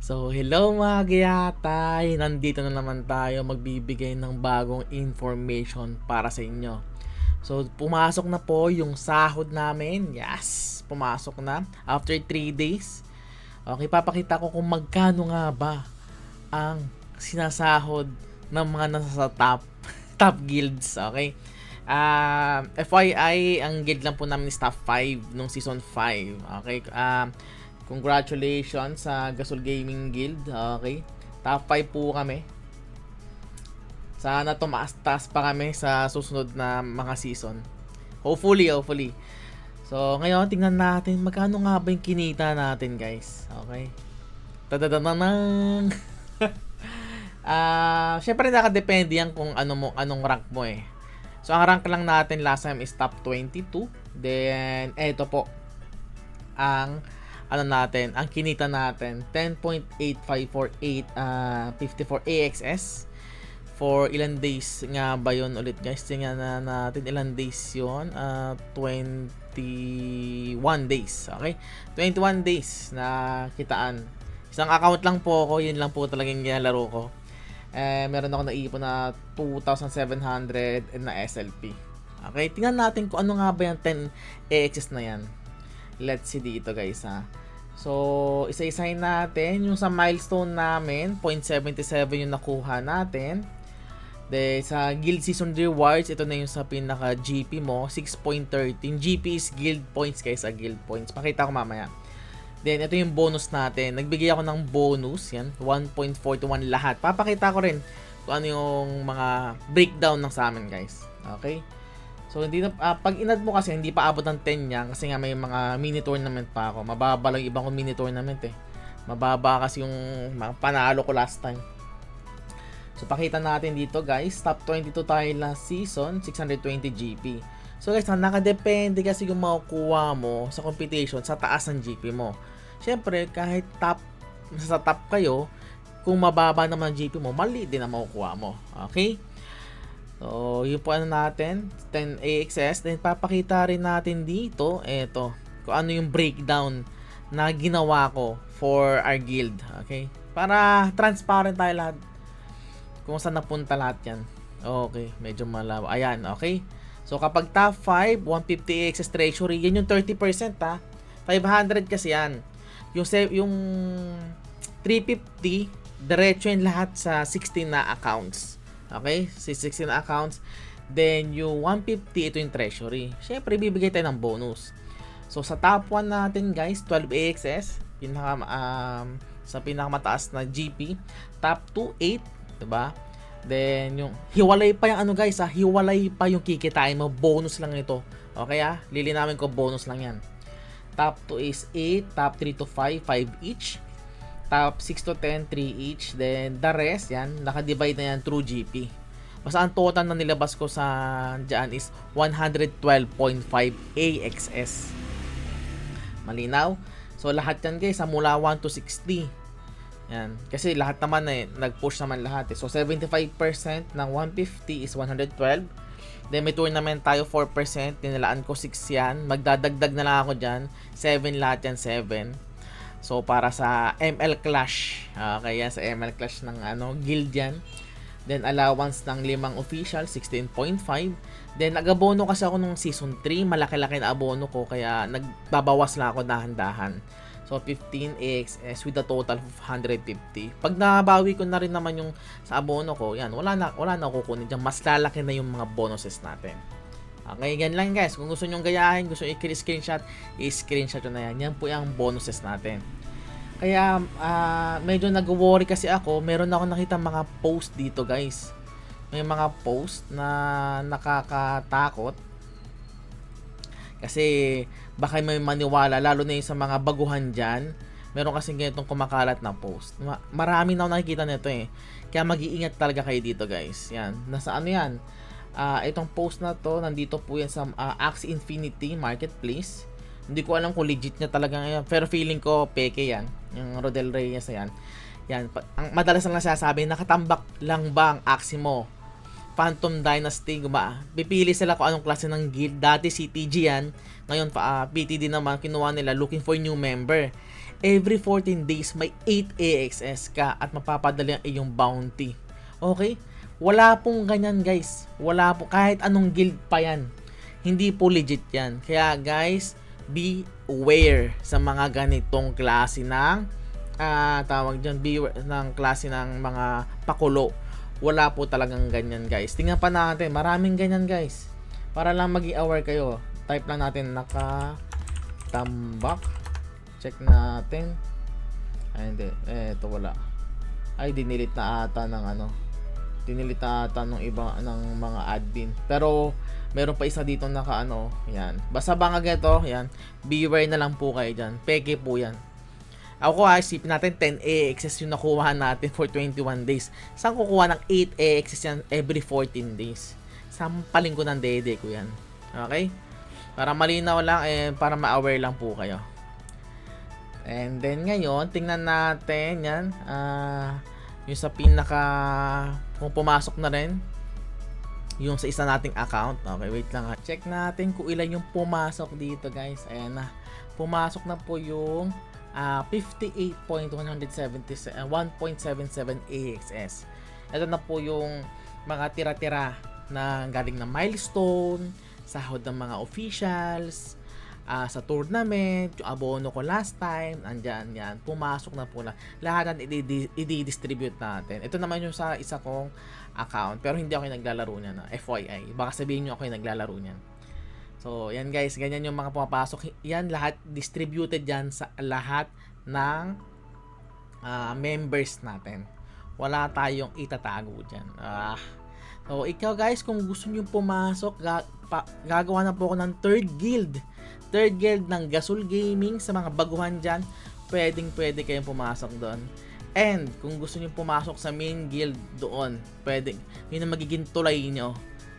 So, hello mga giyatay! Nandito na naman tayo magbibigay ng bagong information para sa inyo. So, pumasok na po yung sahod namin. Yes! Pumasok na. After 3 days. Okay, papakita ko kung magkano nga ba ang sinasahod ng mga nasa sa top guilds. Okay? FYI, ang guild lang po namin is top 5 nung season 5. Okay? Congratulations sa Gasol Gaming Guild. Okay. Top 5 po kami. Sana tumaas-taas pa kami sa susunod na mga season. Hopefully. So, ngayon tingnan natin magkano nga ba yung kinita natin, guys. Okay. Tadadanang. Syempre nakadepende yan kung anong rank mo eh. So, ang rank lang natin last time is top 22. Then, eto po ang ang kinita natin 10.8548 54 AXS for ilan days nga ba yun ulit, guys? Tingnan na natin ilan days yun. 21 days. Okay, 21 days na kitaan. Isang account lang po ako, yun lang po talagang ginalaro ko. Meron ako naipon na 2,700 na SLP. Okay, tingnan natin kung ano nga ba yung 10 AXS na yan. Let's see dito, guys, ha. So, isa-isahin natin yung sa milestone namin, 0.77 yung nakuha natin. Then sa guild season rewards, ito na yung sa pinaka GP mo, 6.13. GP is guild points, guys, sa guild points. Pakita ko mamaya. Then ito yung bonus natin. Nagbigay ako ng bonus, yan, 1.41 lahat. Papakita ko rin kung ano yung mga breakdown ng sa amin, guys. Okay? So, hindi na, pag inad mo kasi, hindi pa abot ng 10 yan kasi nga may mga mini tournament pa ako. Mababa lang yung ibang mini tournament eh. Mababa kasi yung mga panalo ko last time. So, pakita natin dito, guys. Top 22 tayo last season, 620 GP. So, guys, nakadepende kasi yung makukuha mo sa competition sa taas ng GP mo. Siyempre, kahit sa top kayo, kung mababa naman ang GP mo, mali din ang makukuha mo. Okay? So, yun po natin, 10 AXS. Then, papakita rin natin dito, eto, kung ano yung breakdown na ginawa ko for our guild. Okay? Para transparent tayo lahat kung saan napunta lahat yan. Okay, medyo malabo. Ayan, okay? So, kapag top 5, 150 AXS treasury, yan yung 30% ha. 500 kasi yan. Yung 350, diretso yun lahat sa 16 na accounts. Okay? 16 accounts. Then, yung 150, ito yung treasury. Siyempre, bibigay tayo ng bonus. So, sa top 1 natin, guys, 12 AXS. Sa pinakamataas na GP. Top 2, 8. Diba? Then, yung hiwalay pa yung guys, hiwalay pa yung kikitain mo. Bonus lang ito. Okay, lilinawin ko, bonus lang yan. Top 2 is 8. Top 3 to 5, 5 each. Top 6 to 10, 3 each. Then, the rest, yan, nakadivide na yan through GP. Basta ang total na nilabas ko sa dyan is 112.5 AXS. Malinaw? So, lahat yan, guys, mula 1 to 60. Yan. Kasi lahat naman nag-push naman lahat. So, 75% ng 150 is 112. Then, may tournament tayo 4%. Tinilaan ko 6 yan. Magdadagdag na lang ako dyan. 7 lahat yan, 7. So, para sa ML Clash. Okay, yan, sa ML Clash ng guild yan. Then, allowance ng 5 official, 16.5. Then, nag-abono kasi ako nung season 3. Malaki-laki na abono ko. Kaya, nagbabawas lang ako dahan-dahan. So, 15 AXS with a total of 150. Pag nabawi ko na rin naman yung sa abono ko, yan, wala na kukunin dyan. Mas lalaki na yung mga bonuses natin. Okay, yan lang, guys. Kung gusto nyong gayahin, gusto nyo i-screenshot, i-screenshot nyo na yan. Yan po yung bonuses natin. Kaya, medyo nag-worry kasi ako. Meron ako nakita mga post dito, guys. May mga post na nakakatakot. Kasi, baka may maniwala, lalo na yung sa mga baguhan dyan. Meron kasi ganitong kumakalat na post. Marami na ako nakikita nito eh. Kaya mag-iingat talaga kayo dito, guys. Yan. Nasa yan? Itong post na to, nandito po yan sa Axie Infinity Marketplace. Hindi ko alam kung legit niya talaga ngayon. Pero feeling ko, peke yan. Yung Rodel Reyes yan. Yan. Madalas lang nasasabi, nakatambak lang ba ang Axie mo? Phantom Dynasty, pipili sila kung anong klase ng guild. Dati CTG yan. Ngayon, PTD naman, kinuha nila looking for new member. every 14 days may 8 AXS ka at mapapadali ang iyong bounty. Okay? Wala pong ganyan guys. Wala po kahit anong guild pa yan. Hindi po legit yan. Kaya guys, be aware sa mga ganitong klase ng tawag dyan, be aware ng klase ng mga pakulo. Wala po talagang ganyan guys. Tingnan pa natin, maraming ganyan guys. Para lang maging aware kayo. Type lang natin nakatambak. Check natin. Ay, hindi. Ito wala. Ay, dinilit na ata ng dinilit na ata ng iba ng mga admin. Pero, meron pa isa dito yan. Basta baka ganito, yan. Beware na lang po kayo dyan. Peke po yan. Ako isipin natin 10 AXS yung nakuha natin for 21 days. Saan kukuha ng 8 AXS yan every 14 days? Sampaling ko ng dede ko yan. Okay? Para malinaw lang, para ma-aware lang po kayo. And then ngayon, tingnan natin yan. Yung sa kung pumasok na rin. Yung sa isa nating account. Okay, wait lang ha. Check natin kung ilan yung pumasok dito guys. Ayan na. Pumasok na po yung 58.177 AXS. Ito na po yung mga tira-tira na galing na milestone, sahod ng mga officials, sa tournament, yung abono ko last time, andyan yan, pumasok na po na. Lahat na i-distribute natin. Ito naman yung sa isa kong account, pero hindi ako yung naglalaro niyan. FYI, baka sabihin nyo ako yung naglalaro niyan. So, yan guys, ganyan yung mga pumapasok. Yan lahat distributed yan sa lahat ng members natin. Wala tayong itatago dyan. So, ikaw guys, kung gusto nyo pumasok, gagawa na po ako ng third guild ng Gasol Gaming. Sa mga baguhan dyan, pwede kayong pumasok doon. And kung gusto niyo pumasok sa main guild doon, yun ang magiging tulay nyo.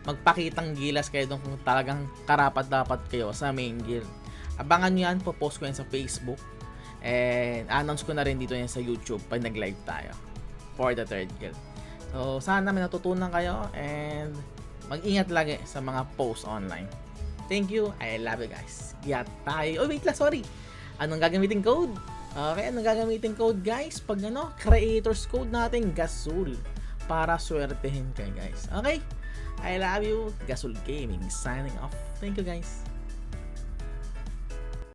Magpakitang gilas kayo doon kung talagang karapat-dapat kayo sa main guild. Abangan nyo yan, post ko yan sa Facebook. And announce ko na rin dito yan sa YouTube pag nag-live tayo for the third guild. So sana may natutunan kayo and mag-ingat lagi sa mga posts online. Thank you. I love you guys. Get tayo. Oh, wait lang. Sorry. Anong gagamitin code? Okay, anong gagamitin code guys? Pag creators code natin, Gasol. Para swertehin kayo guys. Okay? I love you. Gasol Gaming signing off. Thank you guys.